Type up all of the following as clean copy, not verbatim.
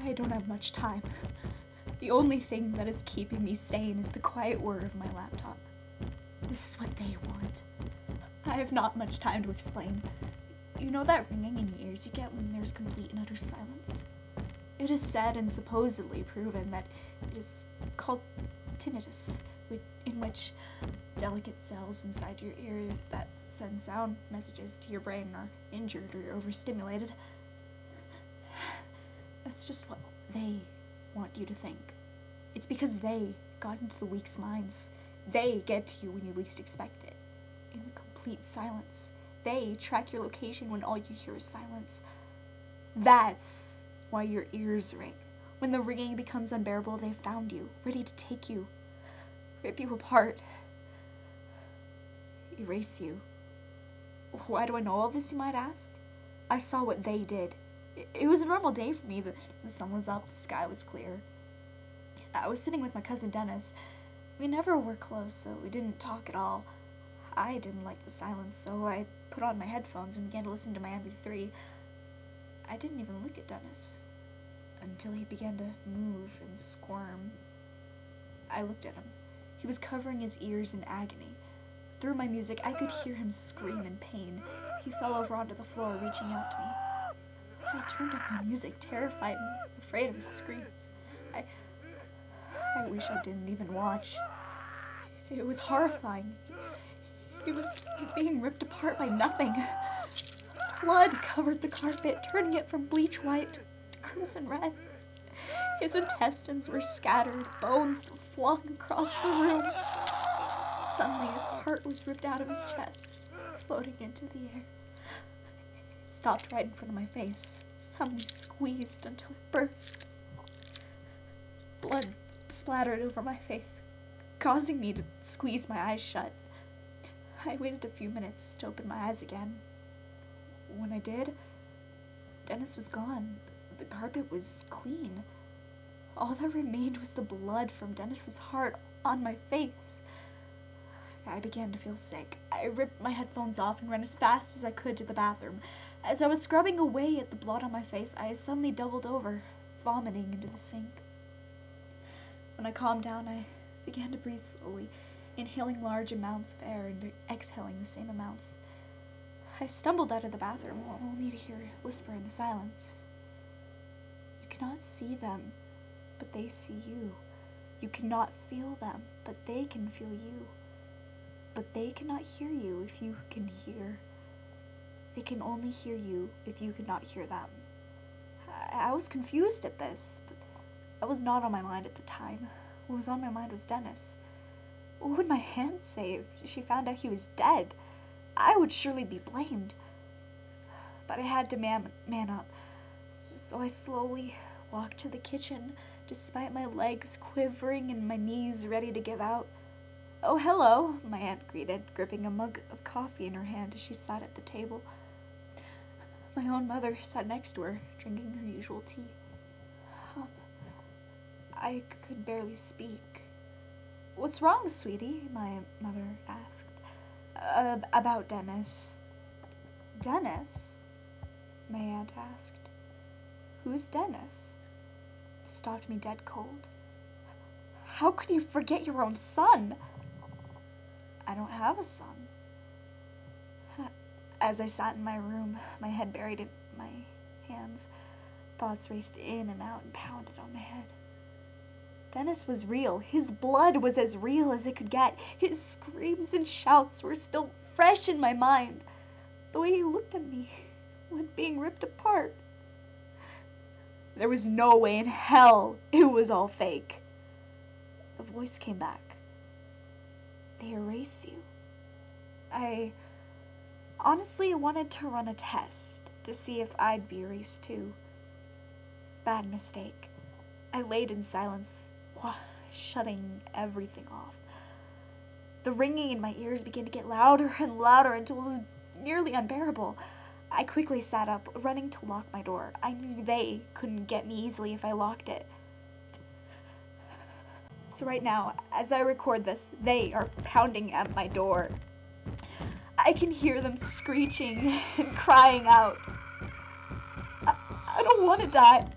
I don't have much time. The only thing that is keeping me sane is the quiet whir of my laptop. This is what they want. I have not much time to explain. You know that ringing in your ears you get when there's complete and utter silence? It is said and supposedly proven that it is called tinnitus, in which delicate cells inside your ear that send sound messages to your brain are injured or overstimulated. That's just what they want you to think. It's because they got into the weak's minds. They get to you when you least expect it. In the complete silence. They track your location when all you hear is silence. That's why your ears ring. When the ringing becomes unbearable, they've found you, ready to take you, rip you apart, erase you. Why do I know all this, you might ask? I saw what they did. It was a normal day for me. The sun was up, the sky was clear. I was sitting with my cousin Dennis. We never were close, so we didn't talk at all. I didn't like the silence, so I put on my headphones and began to listen to my MP3. I didn't even look at Dennis until he began to move and squirm. I looked at him. He was covering his ears in agony. Through my music, I could hear him scream in pain. He fell over onto the floor, reaching out to me. I turned up my music, terrified and afraid of his screams. I wish I didn't even watch. It was horrifying. He was being ripped apart by nothing. Blood covered the carpet, turning it from bleach white to crimson red. His intestines were scattered, bones flung across the room. Suddenly, his heart was ripped out of his chest, floating into the air. It stopped right in front of my face, suddenly squeezed until it burst. Blood splattered over my face, causing me to squeeze my eyes shut. I waited a few minutes to open my eyes again. When I did, Dennis was gone. The carpet was clean. All that remained was the blood from Dennis's heart on my face. I began to feel sick. I ripped my headphones off and ran as fast as I could to the bathroom. As I was scrubbing away at the blood on my face, I suddenly doubled over, vomiting into the sink. When I calmed down, I began to breathe slowly, inhaling large amounts of air and exhaling the same amounts. I stumbled out of the bathroom, only to hear a whisper in the silence. You cannot see them, but they see you. You cannot feel them, but they can feel you. But they cannot hear you if you can hear. They can only hear you if you cannot hear them. I was confused at this, but that was not on my mind at the time. What was on my mind was Dennis. What would my aunt say if she found out he was dead? I would surely be blamed. But I had to man up, so I slowly walked to the kitchen, despite my legs quivering and my knees ready to give out. "Oh, hello," my aunt greeted, gripping a mug of coffee in her hand as she sat at the table. My own mother sat next to her, drinking her usual tea. I could barely speak. "What's wrong, sweetie?" my mother asked. About Dennis." "Dennis?" my aunt asked. "Who's Dennis?" It stopped me dead cold. "How could you forget your own son?" "I don't have a son." As I sat in my room, my head buried in my hands, thoughts raced in and out and pounded on my head. Dennis was real. His blood was as real as it could get. His screams and shouts were still fresh in my mind. The way he looked at me when being ripped apart. There was no way in hell it was all fake. The voice came back. "They erase you." I honestly wanted to run a test to see if I'd be erased too. Bad mistake. I laid in silence, shutting everything off. The ringing in my ears began to get louder and louder until it was nearly unbearable. I quickly sat up, running to lock my door. I knew they couldn't get me easily if I locked it. So right now, as I record this, they are pounding at my door. I can hear them screeching and crying out. I don't want to die.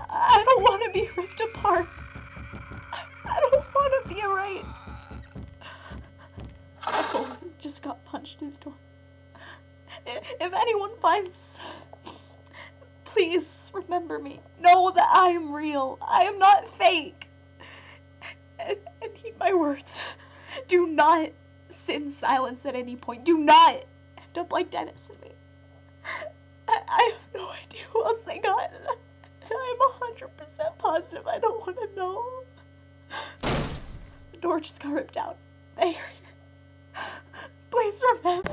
I don't want to be ripped apart. I don't want to be erased. I just got punched in the door. If anyone finds us, please remember me. Know that I am real. I am not fake. And heed my words. Do not sit in silence at any point. Do not end up like Dennis and me. I have no idea who else they got. And I'm 100% positive I don't want to know. The door just got ripped out. There. Please remember.